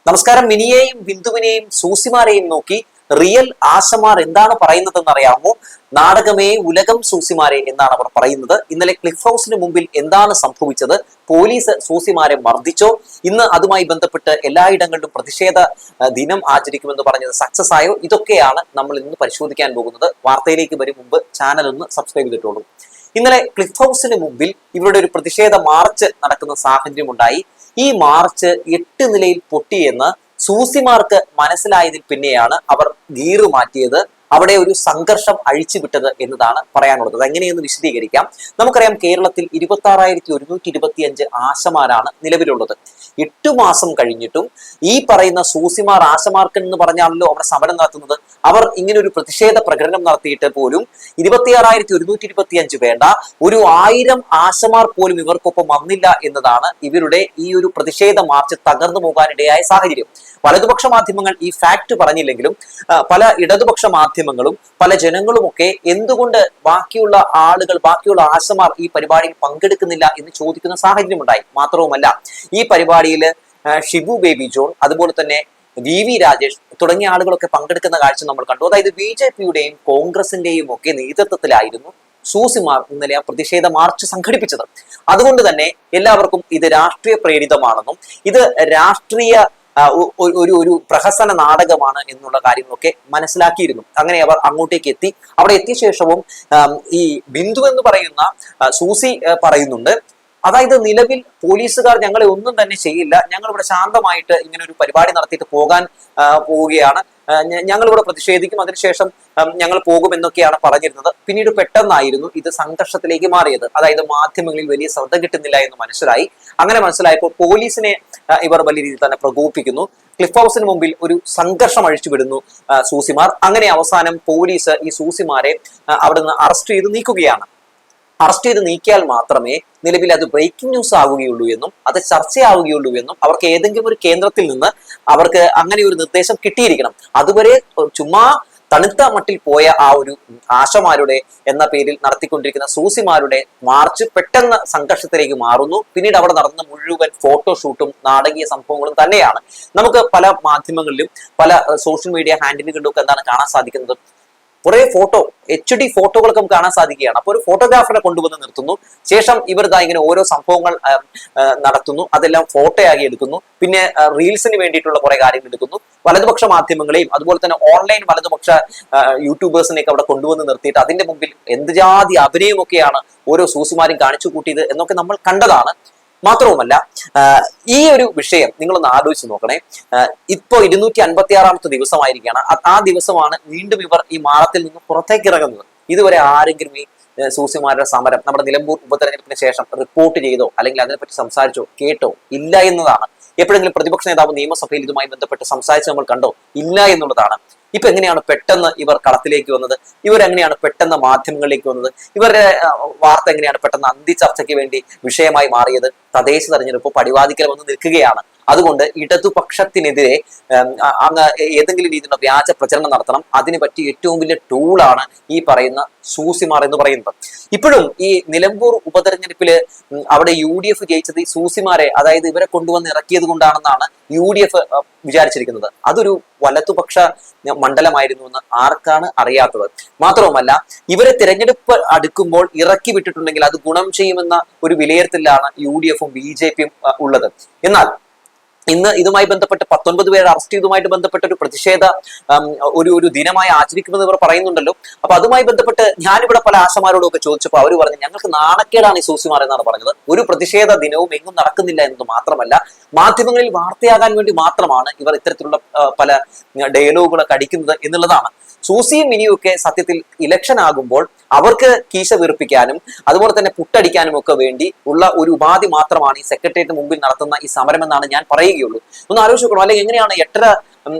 നമസ്കാരം. മിനിയെയും ബിന്ദുവിനെയും സൂസിമാരെയും നോക്കി റിയൽ ആശമാർ എന്താണ് പറയുന്നതെന്ന് അറിയാമോ? നാടകമേ ഉലകം സൂസിമാരെ എന്നാണ് അവർ പറയുന്നത്. ഇന്നലെ ക്ലിഫ് ഹൗസിന് മുമ്പിൽ എന്താണ് സംഭവിച്ചത്? പോലീസ് സൂസിമാരെ മർദ്ദിച്ചോ? ഇന്ന് അതുമായി ബന്ധപ്പെട്ട് എല്ലായിടങ്ങളിലും പ്രതിഷേധ ദിനം ആചരിക്കുമെന്ന് പറഞ്ഞത് സക്സസ് ആയോ? ഇതൊക്കെയാണ് നമ്മൾ ഇന്ന് പരിശോധിക്കാൻ പോകുന്നത്. വാർത്തയിലേക്ക് വരും മുമ്പ് ചാനൽ ഒന്ന് സബ്സ്ക്രൈബ് ചെയ്തിട്ടുള്ളൂ. ഇന്നലെ ക്ലിഫ് ഹൗസിന് മുമ്പിൽ ഇവരുടെ ഒരു പ്രതിഷേധ മാർച്ച് നടക്കുന്ന സാഹചര്യം ഉണ്ടായി. ഈ മാർച്ച് 8 നിലയിൽ പൊട്ടിയെന്ന് സൂസിമാർക്ക് മനസ്സിലായതിൽ പിന്നെയാണ് അവർ ഗീറ് മാറ്റിയത്, അവിടെ ഒരു സംഘർഷം അഴിച്ചുവിട്ടത് എന്നതാണ് പറയാനുള്ളത്. എങ്ങനെയെന്ന് വിശദീകരിക്കാം. നമുക്കറിയാം, കേരളത്തിൽ 26,125 ആശമാരാണ് നിലവിലുള്ളത്. 8 മാസം കഴിഞ്ഞിട്ടും ഈ പറയുന്ന സൂസിമാർ, ആശമാർക്ക് എന്ന് പറഞ്ഞാണല്ലോ അവിടെ സമരം നടത്തുന്നത്, അവർ ഇങ്ങനെ ഒരു പ്രതിഷേധ പ്രകടനം നടത്തിയിട്ട് പോലും 26,125 വേണ്ട, ഒരു 1000 ആശമാർ പോലും ഇവർക്കൊപ്പം വന്നില്ല എന്നതാണ് ഇവരുടെ ഈ ഒരു പ്രതിഷേധ മാർച്ച് തകർന്നു പോകാനിടയായ സാഹചര്യം. വലതുപക്ഷ മാധ്യമങ്ങൾ ഈ ഫാക്ട് പറഞ്ഞില്ലെങ്കിലും പല ഇടതുപക്ഷ മാധ്യമങ്ങളും പല ജനങ്ങളുമൊക്കെ എന്തുകൊണ്ട് ബാക്കിയുള്ള ആളുകൾ, ബാക്കിയുള്ള ആശമാർ ഈ പരിപാടിയിൽ പങ്കെടുക്കുന്നില്ല എന്ന് ചോദിക്കുന്ന സാഹചര്യം ഉണ്ടായി. മാത്രവുമല്ല, ഈ പരിപാടിയിൽ ഷിബു ബേബി ജോൺ, അതുപോലെ തന്നെ വി രാജേഷ് തുടങ്ങിയ ആളുകളൊക്കെ പങ്കെടുക്കുന്ന കാഴ്ച നമ്മൾ കണ്ടു. അതായത് BJPയുടെയും കോൺഗ്രസിന്റെയും ഒക്കെ നേതൃത്വത്തിലായിരുന്നു സൂസിമാർ ഇന്നലെ ആ പ്രതിഷേധ മാർച്ച് സംഘടിപ്പിച്ചത്. അതുകൊണ്ട് തന്നെ എല്ലാവർക്കും ഇത് രാഷ്ട്രീയ പ്രേരിതമാണെന്നും ഇത് രാഷ്ട്രീയ ഒരു പ്രഹസന നാടകമാണ് എന്നുള്ള കാര്യങ്ങളൊക്കെ മനസ്സിലാക്കിയിരുന്നു. അങ്ങനെ അവർ അങ്ങോട്ടേക്ക് എത്തി. അവിടെ എത്തിയ ശേഷവും ഈ ബിന്ദു എന്ന് പറയുന്ന സൂസി പറയുന്നുണ്ട്, അതായത് നിലവിൽ പോലീസുകാർ ഞങ്ങളെ ഒന്നും തന്നെ ചെയ്യില്ല, ഞങ്ങൾ ഇവിടെ ശാന്തമായിട്ട് ഇങ്ങനെ ഒരു പരിപാടി നടത്തിയിട്ട് പോകാൻ പോവുകയാണ്, ഞങ്ങൾ ഇവിടെ പ്രതിഷേധിക്കും, അതിനുശേഷം ഞങ്ങൾ പോകുമെന്നൊക്കെയാണ് പറഞ്ഞിരുന്നത്. പിന്നീട് പെട്ടെന്നായിരുന്നു ഇത് സംഘർഷത്തിലേക്ക് മാറിയത്. അതായത് മാധ്യമങ്ങളിൽ വലിയ ശ്രദ്ധ കിട്ടുന്നില്ല എന്ന് മനസ്സിലായി. അങ്ങനെ മനസ്സിലായപ്പോൾ പോലീസിനെ ഇവർ വലിയ രീതിയിൽ തന്നെ പ്രകോപിപ്പിക്കുന്നു. ക്ലിഫ് ഹൗസിന് മുമ്പിൽ ഒരു സംഘർഷം അഴിച്ചുവിടുന്നു സൂസിമാർ. അങ്ങനെ അവസാനം പോലീസ് ഈ സൂസിമാരെ അവിടെ നിന്ന് അറസ്റ്റ് ചെയ്ത് നീക്കുകയാണ്. അറസ്റ്റ് ചെയ്ത് നീക്കിയാൽ മാത്രമേ നിലവിൽ അത് ബ്രേക്കിംഗ് ന്യൂസ് ആവുകയുള്ളൂ എന്നും അത് ചർച്ചയാവുകയുള്ളൂ എന്നും അവർക്ക് ഏതെങ്കിലും ഒരു കേന്ദ്രത്തിൽ നിന്ന് അവർക്ക് അങ്ങനെ ഒരു നിർദ്ദേശം കിട്ടിയിരിക്കണം. അതുവരെ ചുമ്മാ തണുത്ത മട്ടിൽ പോയ ആ ഒരു ആശമാരുടെ എന്ന പേരിൽ നടത്തിക്കൊണ്ടിരിക്കുന്ന സൂസിമാരുടെ മാർച്ച് പെട്ടെന്ന് സംഘർഷത്തിലേക്ക് മാറുന്നു. പിന്നീട് അവിടെ നടന്ന മുഴുവൻ ഫോട്ടോഷൂട്ടും നാടകീയ സംഭവങ്ങളും തന്നെയാണ്. നമുക്ക് പല മാധ്യമങ്ങളിലും പല സോഷ്യൽ മീഡിയ ഹാൻഡിലുകളിലും ഒക്കെ എന്താണ് കാണാൻ സാധിക്കുന്നത്? കുറെ ഫോട്ടോ, HD ഫോട്ടോകളൊക്കെ നമുക്ക് കാണാൻ സാധിക്കുകയാണ്. അപ്പോൾ ഒരു ഫോട്ടോഗ്രാഫറെ കൊണ്ടുവന്ന് നിർത്തുന്നു. ശേഷം ഇവർ ഇങ്ങനെ ഓരോ സംഭവങ്ങൾ നടത്തുന്നു, അതെല്ലാം ഫോട്ടോയാക്കി എടുക്കുന്നു. പിന്നെ റീൽസിന് വേണ്ടിയിട്ടുള്ള കുറെ കാര്യങ്ങൾ എടുക്കുന്നു. വലതുപക്ഷ മാധ്യമങ്ങളെയും അതുപോലെ തന്നെ ഓൺലൈൻ വലതുപക്ഷ യൂട്യൂബേഴ്സിനെയൊക്കെ അവിടെ കൊണ്ടുവന്ന് നിർത്തിയിട്ട് അതിന്റെ മുമ്പിൽ എന്ത് ജാതി അഭിനയമൊക്കെയാണ് ഓരോ സൂസിമാരും കാണിച്ചു കൂട്ടിയത് എന്നൊക്കെ നമ്മൾ കണ്ടതാണ്. മാത്രവുമല്ല, ഈ ഒരു വിഷയം നിങ്ങളൊന്ന് ആലോചിച്ച് നോക്കണേ. ഇപ്പോ 256ാമത്തെ ദിവസമായിരിക്കുകയാണ്. ആ ദിവസമാണ് വീണ്ടും ഇവർ ഈ മാളത്തിൽ നിന്ന് പുറത്തേക്ക് ഇറങ്ങുന്നത്. ഇതുവരെ ആരെങ്കിലും ഈ സൂസിമാരുടെ സമരം നമ്മുടെ നിലമ്പൂർ ഉപതെരഞ്ഞെടുപ്പിന് ശേഷം റിപ്പോർട്ട് ചെയ്തോ അല്ലെങ്കിൽ അതിനെപ്പറ്റി സംസാരിച്ചോ കേട്ടോ? ഇല്ല എന്നതാണ്. എപ്പോഴെങ്കിലും പ്രതിപക്ഷ നേതാവ് നിയമസഭയിൽ ഇതുമായി ബന്ധപ്പെട്ട് സംസാരിച്ച് നമ്മൾ കണ്ടോ? ഇല്ല എന്നുള്ളതാണ്. ഇപ്പൊ എങ്ങനെയാണ് പെട്ടെന്ന് ഇവർ കളത്തിലേക്ക് വന്നത്? ഇവരെങ്ങനെയാണ് പെട്ടെന്ന് മാധ്യമങ്ങളിലേക്ക് വന്നത്? ഇവരുടെ വാർത്ത എങ്ങനെയാണ് പെട്ടെന്ന് അന്തിചർച്ചയ്ക്ക് വേണ്ടി വിഷയമായി മാറിയത്? തദ്ദേശ തെരഞ്ഞെടുപ്പ് പടിവാതിക്കൽ വന്ന് നിൽക്കുകയാണ്. അതുകൊണ്ട് ഇടതുപക്ഷത്തിനെതിരെ ഏതെങ്കിലും രീതിയിലുള്ള വ്യാജ പ്രചരണം നടത്തണം. അതിന് പറ്റിയ ഏറ്റവും വലിയ ടൂളാണ് ഈ പറയുന്ന സൂസിമാർ എന്ന് പറയുന്നത്. ഇപ്പോഴും ഈ നിലമ്പൂർ ഉപതെരഞ്ഞെടുപ്പില് അവിടെ UDF ജയിച്ചത് ഈ സൂസിമാരെ, അതായത് ഇവരെ കൊണ്ടുവന്ന് ഇറക്കിയത് കൊണ്ടാണെന്നാണ് UDF വിചാരിച്ചിരിക്കുന്നത്. അതൊരു വലതുപക്ഷ മണ്ഡലമായിരുന്നു എന്ന് ആർക്കാണ് അറിയാത്തത്? മാത്രവുമല്ല, ഇവരെ തിരഞ്ഞെടുപ്പ് അടുക്കുമ്പോൾ ഇറക്കി വിട്ടിട്ടുണ്ടെങ്കിൽ അത് ഗുണം ചെയ്യുമെന്ന ഒരു വിലയിരുത്തലാണ് UDFും BJPയും ഉള്ളത്. എന്നാൽ ഇന്ന് ഇതുമായി ബന്ധപ്പെട്ട് 19 പേരെ അറസ്റ്റ് ചെയ്തതുമായിട്ട് ബന്ധപ്പെട്ട ഒരു പ്രതിഷേധ ഒരു ദിനമായി ആചരിക്കുമെന്ന് ഇവർ പറയുന്നുണ്ടല്ലോ. അപ്പൊ അതുമായി ബന്ധപ്പെട്ട് ഞാനിവിടെ പല ആശമാരോടും ഒക്കെ ചോദിച്ചപ്പോൾ അവർ പറഞ്ഞു, ഞങ്ങൾക്ക് നാണക്കേടാണ് ഈ സൂസിമാർ എന്നാണ് പറഞ്ഞത്. ഒരു പ്രതിഷേധ ദിനവും എങ്ങും നടക്കുന്നില്ല എന്നത് മാത്രമല്ല, മാധ്യമങ്ങളിൽ വാർത്തയാകാൻ വേണ്ടി മാത്രമാണ് ഇവർ ഇത്തരത്തിലുള്ള പല ഡയലോഗുകളൊക്കെ അടിക്കുന്നത് എന്നുള്ളതാണ്. സൂസിയും മിനിയും ഒക്കെ സത്യത്തിൽ ഇലക്ഷൻ ആകുമ്പോൾ അവർക്ക് കീശ വീർപ്പിക്കാനും അതുപോലെ തന്നെ പുട്ടടിക്കാനും ഒക്കെ വേണ്ടി ഉള്ള ഒരു ഉപാധി മാത്രമാണ് ഈ സെക്രട്ടേറിയറ്റിന് മുമ്പിൽ നടത്തുന്ന ഈ സമരം എന്നാണ് ഞാൻ പറയുകയുള്ളൂ. ഒന്ന് ആലോചിച്ച് നോക്കണം. അല്ലെങ്കിൽ എങ്ങനെയാണ് 8.5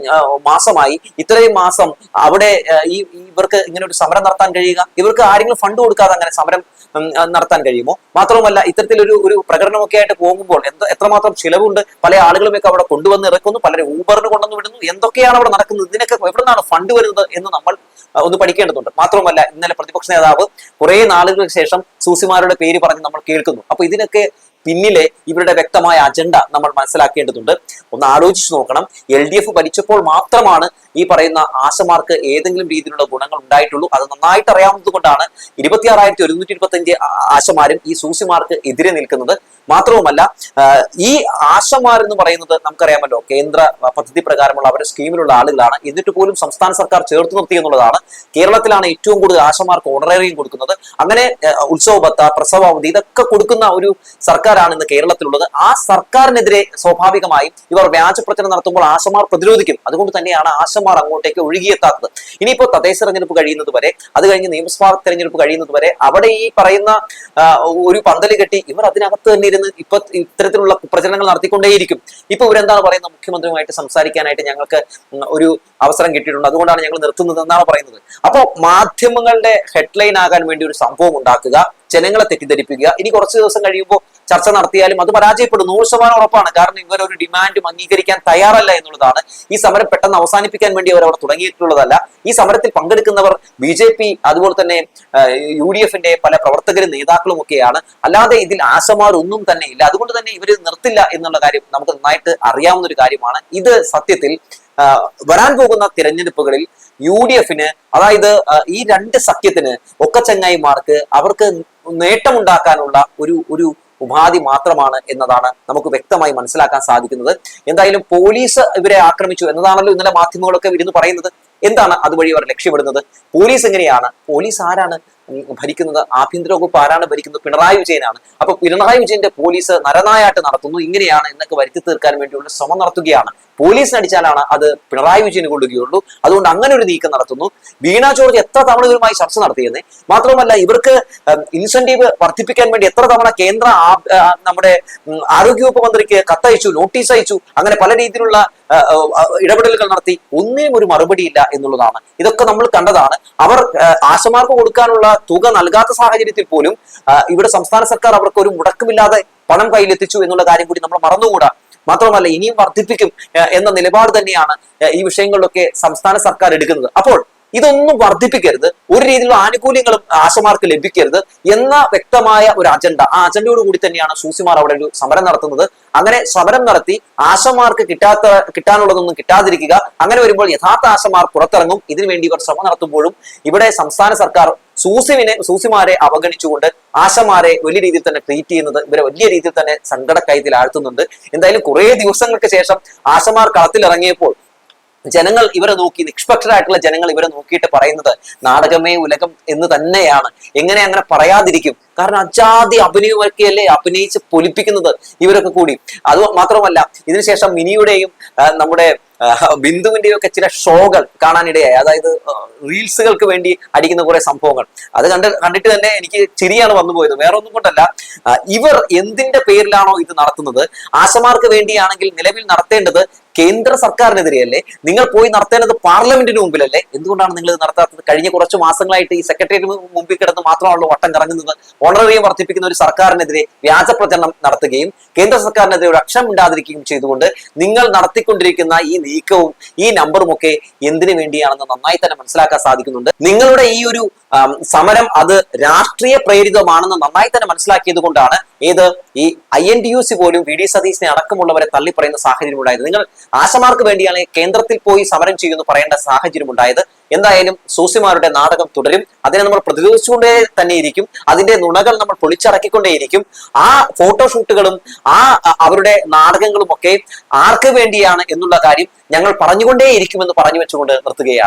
മാസമായി ഇത്രയും മാസം അവിടെ ഇവർക്ക് ഇങ്ങനെ ഒരു സമരം നടത്താൻ കഴിയുക? ഇവർക്ക് ആരെങ്കിലും ഫണ്ട് കൊടുക്കാതെ അങ്ങനെ സമരം നടത്താൻ കഴിയുമോ? മാത്രവുമല്ല, ഇത്തരത്തിലൊരു പ്രകടനമൊക്കെ ആയിട്ട് പോകുമ്പോൾ എത്രമാത്രം ചിലവുണ്ട്? പല ആളുകളുമൊക്കെ അവിടെ കൊണ്ടുവന്ന് ഇറക്കുന്നു, പലരും ഊബറിന് കൊണ്ടുവന്ന് വിടുന്നു. എന്തൊക്കെയാണ് അവിടെ നടക്കുന്നത്? ഇതിനൊക്കെ എവിടെ നിന്നാണ് ഫണ്ട് വരുന്നത് എന്ന് നമ്മൾ ഒന്ന് പഠിക്കേണ്ടതുണ്ട്. മാത്രവുമല്ല, ഇന്നലെ പ്രതിപക്ഷ നേതാവ് കുറെ നാളുകൾക്ക് ശേഷം സൂസിമാരുടെ പേര് പറഞ്ഞ് നമ്മൾ കേൾക്കുന്നു. അപ്പൊ ഇതിനൊക്കെ പിന്നിലെ ഇവരുടെ വ്യക്തമായ അജണ്ട നമ്മൾ മനസ്സിലാക്കേണ്ടതുണ്ട്. ഒന്ന് ആലോചിച്ച് നോക്കണം. LDF ഭരിച്ചപ്പോൾ മാത്രമാണ് ഈ പറയുന്ന ആശമാർക്ക് ഏതെങ്കിലും രീതിയിലുള്ള ഗുണങ്ങൾ ഉണ്ടായിട്ടുള്ളൂ. അത് നന്നായിട്ട് അറിയാവുന്നത് കൊണ്ടാണ് 26,125 ആശമാരും ഈ സൂസിമാർക്ക് എതിരെ നിൽക്കുന്നത്. മാത്രവുമല്ല, ഈ ആശമാർ എന്ന് പറയുന്നത് നമുക്കറിയാമല്ലോ, കേന്ദ്ര പദ്ധതി പ്രകാരമുള്ള അവരുടെ സ്കീമിലുള്ള ആളുകളാണ്. എന്നിട്ട് പോലും സംസ്ഥാന സർക്കാർ ചേർത്ത് നിർത്തി എന്നുള്ളതാണ്. കേരളത്തിലാണ് ഏറ്റവും കൂടുതൽ ആശമാർക്ക് ഓണറേറിയം കൊടുക്കുന്നത്. അങ്ങനെ ഉത്സവ ഭത്ത, പ്രസവ അവധി ഇതൊക്കെ കൊടുക്കുന്ന ഒരു സർക്കാരാണ് ഇന്ന് കേരളത്തിലുള്ളത്. ആ സർക്കാരിനെതിരെ സ്വാഭാവികമായും ഇവർ വ്യാജ പ്രചരണം നടത്തുമ്പോൾ ആശമാർ പ്രതിരോധിക്കും. അതുകൊണ്ട് തന്നെയാണ് ആശമാർ അങ്ങോട്ടേക്ക് ഒഴുകിയെത്താത്തത്. ഇനിയിപ്പോൾ തദ്ദേശ തെരഞ്ഞെടുപ്പ് കഴിയുന്നത് വരെ, അത് കഴിഞ്ഞ് നിയമസഭാ തെരഞ്ഞെടുപ്പ് കഴിയുന്നത് വരെ അവിടെ ഈ പറയുന്ന ഒരു പന്തല് കെട്ടി ഇവർ അതിനകത്ത് തന്നെ ഇരുന്ന് ഇപ്പൊ ഇത്തരത്തിലുള്ള പ്രചരണങ്ങൾ നടത്തിക്കൊണ്ടേയിരിക്കും. ഇപ്പൊ ഇവരെന്താണ് പറയുന്നത്? മുഖ്യമന്ത്രിയുമായിട്ട് സംസാരിക്കാനായിട്ട് ഞങ്ങൾക്ക് ഒരു അവസരം കിട്ടിയിട്ടുണ്ട്, അതുകൊണ്ടാണ് ഞങ്ങൾ നിർത്തുന്നത് എന്നാണ് പറയുന്നത്. അപ്പോൾ മാധ്യമങ്ങളുടെ ഹെഡ്ലൈൻ ആകാൻ വേണ്ടി ഒരു സംഭവം ഉണ്ടാക്കുക, ജനങ്ങളെ തെറ്റിദ്ധരിപ്പിക്കുക. ഇനി കുറച്ച് ദിവസം കഴിയുമ്പോൾ ചർച്ച നടത്തിയാലും അത് പരാജയപ്പെടും, 100% ഉറപ്പാണ്. കാരണം ഇവർ ഒരു ഡിമാൻഡും അംഗീകരിക്കാൻ തയ്യാറല്ല എന്നുള്ളതാണ്. ഈ സമരം പെട്ടെന്ന് അവസാനിപ്പിക്കാൻ വേണ്ടി അവർ അവിടെ തുടങ്ങിയിട്ടുള്ളതല്ല. ഈ സമരത്തിൽ പങ്കെടുക്കുന്നവർ BJP അതുപോലെ തന്നെ UDF-ന്റെ പല പ്രവർത്തകരും നേതാക്കളും ഒക്കെയാണ്. അല്ലാതെ ഇതിൽ ആശമാർ ഒന്നും തന്നെ ഇല്ല. അതുകൊണ്ട് തന്നെ ഇവർ നിർത്തില്ല എന്നുള്ള കാര്യം നമുക്ക് നന്നായിട്ട് അറിയാവുന്ന ഒരു കാര്യമാണ്. ഇത് സത്യത്തിൽ വരാൻ പോകുന്ന തിരഞ്ഞെടുപ്പുകളിൽ UDF-ന്, അതായത് ഈ രണ്ട് സഖ്യത്തിന് ഒക്കെ ചങ്ങായിമാർക്ക് അവർക്ക് നേട്ടമുണ്ടാക്കാനുള്ള ഒരു ഉപാധി മാത്രമാണ് എന്നതാണ് നമുക്ക് വ്യക്തമായി മനസ്സിലാക്കാൻ സാധിക്കുന്നത്. എന്തായാലും പോലീസ് ഇവരെ ആക്രമിച്ചു എന്നതാണല്ലോ ഇന്നലെ മാധ്യമങ്ങളൊക്കെ ഇരുന്ന് പറയുന്നത്. എന്താണ് അതുവഴി അവർ ലക്ഷ്യമിടുന്നത്? പോലീസ് എങ്ങനെയാണ്? പോലീസ് ആരാണ് ഭരിക്കുന്നത്? ആഭ്യന്തര വകുപ്പ് ആരാണ് ഭരിക്കുന്നത്? പിണറായി വിജയനാണ്. അപ്പൊ പിണറായി വിജയന്റെ പോലീസ് നരനായാട്ട് നടത്തുന്നു, ഇങ്ങനെയാണ് എന്നൊക്കെ വരുത്തി തീർക്കാൻ വേണ്ടിയുള്ള ശ്രമം നടത്തുകയാണ്. പോലീസിന് അടിച്ചാലാണ് അത് പിണറായി വിജയന് കൊള്ളുകയുള്ളൂ. അതുകൊണ്ട് അങ്ങനെ ഒരു നീക്കം നടത്തുന്നു. വീണ ജോർജ് എത്ര തവണ ഇവരുമായി ചർച്ച നടത്തിയെന്നേ. മാത്രമല്ല, ഇവർക്ക് ഇൻസെന്റീവ് വർദ്ധിപ്പിക്കാൻ വേണ്ടി എത്ര തവണ കേന്ദ്ര നമ്മുടെ ആരോഗ്യവകുപ്പ് മന്ത്രിക്ക് കത്തയച്ചു, നോട്ടീസ് അയച്ചു, അങ്ങനെ പല രീതിയിലുള്ള ഇടപെടലുകൾ നടത്തി. ഒന്നിനും ഒരു മറുപടിയില്ല എന്നുള്ളതാണ്. ഇതൊക്കെ നമ്മൾ കണ്ടതാണ്. അവർ ആശമാർക്ക് കൊടുക്കാനുള്ള തുക നൽകാത്ത സാഹചര്യത്തിൽ പോലും ഇവിടെ സംസ്ഥാന സർക്കാർ അവർക്ക് ഒരു മുടക്കമില്ലാതെ പണം കയ്യിലെത്തിച്ചു എന്നുള്ള കാര്യം കൂടി നമ്മൾ മറന്നുകൂടാ. മാത്രമല്ല, ഇനിയും വർദ്ധിപ്പിക്കും എന്ന നിലപാട് തന്നെയാണ് ഈ വിഷയങ്ങളിലൊക്കെ സംസ്ഥാന സർക്കാർ എടുക്കുന്നത്. അപ്പോൾ ഇതൊന്നും വർദ്ധിപ്പിക്കരുത്, ഒരു രീതിയിലുള്ള ആനുകൂല്യങ്ങളും ആശമാർക്ക് ലഭിക്കരുത് എന്ന വ്യക്തമായ ഒരു അജണ്ട, ആ അജണ്ടയോട് കൂടി തന്നെയാണ് സൂസിമാർ അവിടെ ഒരു സമരം നടത്തുന്നത്. അങ്ങനെ സമരം നടത്തി ആശമാർക്ക് കിട്ടാനുള്ളതൊന്നും കിട്ടാതിരിക്കുക. അങ്ങനെ വരുമ്പോൾ യഥാർത്ഥ ആശമാർ പുറത്തിറങ്ങും. ഇതിനുവേണ്ടി ഇവർ ശ്രമം നടത്തുമ്പോഴും ഇവിടെ സംസ്ഥാന സർക്കാർ സൂസിമാരെ അവഗണിച്ചുകൊണ്ട് ആശമാരെ വലിയ രീതിയിൽ തന്നെ ട്രീറ്റ് ചെയ്യുന്നത് ഇവരെ വലിയ രീതിയിൽ തന്നെ സങ്കടക്കയത്തിൽ ആഴ്ത്തുന്നുണ്ട്. എന്തായാലും കുറെ ദിവസങ്ങൾക്ക് ശേഷം ആശമാർ കളത്തിലിറങ്ങിയപ്പോൾ ജനങ്ങൾ ഇവരെ നോക്കി, നിഷ്പക്ഷരായിട്ടുള്ള ജനങ്ങൾ ഇവരെ നോക്കിയിട്ട് പറയുന്നത് നാടകമേ ഉലകം എന്ന് തന്നെയാണ്. എങ്ങനെ അങ്ങനെ പറയാതിരിക്കും? കാരണം അജാതി അഭിനയമൊക്കെയല്ലേ അഭിനയിച്ച് പൊലിപ്പിക്കുന്നത് ഇവരൊക്കെ കൂടി. അത് മാത്രമല്ല, ഇതിനുശേഷം മിനിയുടെയും നമ്മുടെ ബിന്ദുവിന്റെയും ഒക്കെ ചില ഷോകൾ കാണാനിടയായി. അതായത് റീൽസുകൾക്ക് വേണ്ടി അടിക്കുന്ന കുറെ സംഭവങ്ങൾ. അത് കണ്ടിട്ട് തന്നെ എനിക്ക് ചിരിയാണ് വന്നു പോയത്. വേറെ ഒന്നും കൊണ്ടല്ല, ഇവർ എന്തിന്റെ പേരിലാണോ ഇത് നടത്തുന്നത്? ആശമാർക്ക് വേണ്ടിയാണെങ്കിൽ നിലവിൽ നടത്തേണ്ടത് കേന്ദ്ര സർക്കാരിനെതിരെയല്ലേ? നിങ്ങൾ പോയി നടത്തേണ്ടത് പാർലമെന്റിന് മുമ്പിലല്ലേ? എന്തുകൊണ്ടാണ് നിങ്ങൾ ഇത് നടത്താത്തത്? കഴിഞ്ഞ കുറച്ച് മാസങ്ങളായിട്ട് ഈ സെക്രട്ടേറിയറ്റിന് മുമ്പിൽ കിടന്ന് മാത്രമാണല്ലോ വട്ടം കറങ്ങുന്നത്. ഓണറേറിയം വർദ്ധിപ്പിക്കുന്ന ഒരു സർക്കാരിനെതിരെ വ്യാജ പ്രചരണം നടത്തുകയും കേന്ദ്ര സർക്കാരിനെതിരെ ഒരു അക്ഷരം ഇണ്ടാതിരിക്കുകയും ചെയ്തുകൊണ്ട് നിങ്ങൾ നടത്തിക്കൊണ്ടിരിക്കുന്ന ഈ നീക്കവും ഈ നമ്പറും ഒക്കെ എന്തിനു വേണ്ടിയാണെന്ന് നന്നായി തന്നെ മനസ്സിലാക്കാൻ സാധിക്കുന്നുണ്ട്. നിങ്ങളുടെ ഈ ഒരു സമരം അത് രാഷ്ട്രീയ പ്രേരിതമാണെന്ന് നന്നായി തന്നെ മനസ്സിലാക്കിയത് കൊണ്ടാണ് ഈ INTUC പോലും VD സതീശനെ അടക്കമുള്ളവരെ തള്ളിപ്പറയുന്ന സാഹചര്യം ഉണ്ടായത്. നിങ്ങൾ ആശമാർക്ക് വേണ്ടിയാണ് കേന്ദ്രത്തിൽ പോയി സമരം ചെയ്യുമെന്ന് പറയേണ്ട സാഹചര്യം ഉണ്ടായത്. എന്തായാലും സൂസിമാരുടെ നാടകം തുടരും. അതിനെ നമ്മൾ പ്രതിരോധിച്ചുകൊണ്ടേ തന്നെ ഇരിക്കും. അതിന്റെ നുണകൾ നമ്മൾ പൊളിച്ചടക്കിക്കൊണ്ടേയിരിക്കും. ആ ഫോട്ടോഷൂട്ടുകളും അവരുടെ നാടകങ്ങളും ഒക്കെ ആർക്ക് വേണ്ടിയാണ് എന്നുള്ള കാര്യം ഞങ്ങൾ പറഞ്ഞുകൊണ്ടേയിരിക്കുമെന്ന് പറഞ്ഞു വെച്ചുകൊണ്ട് നിർത്തുകയാണ്.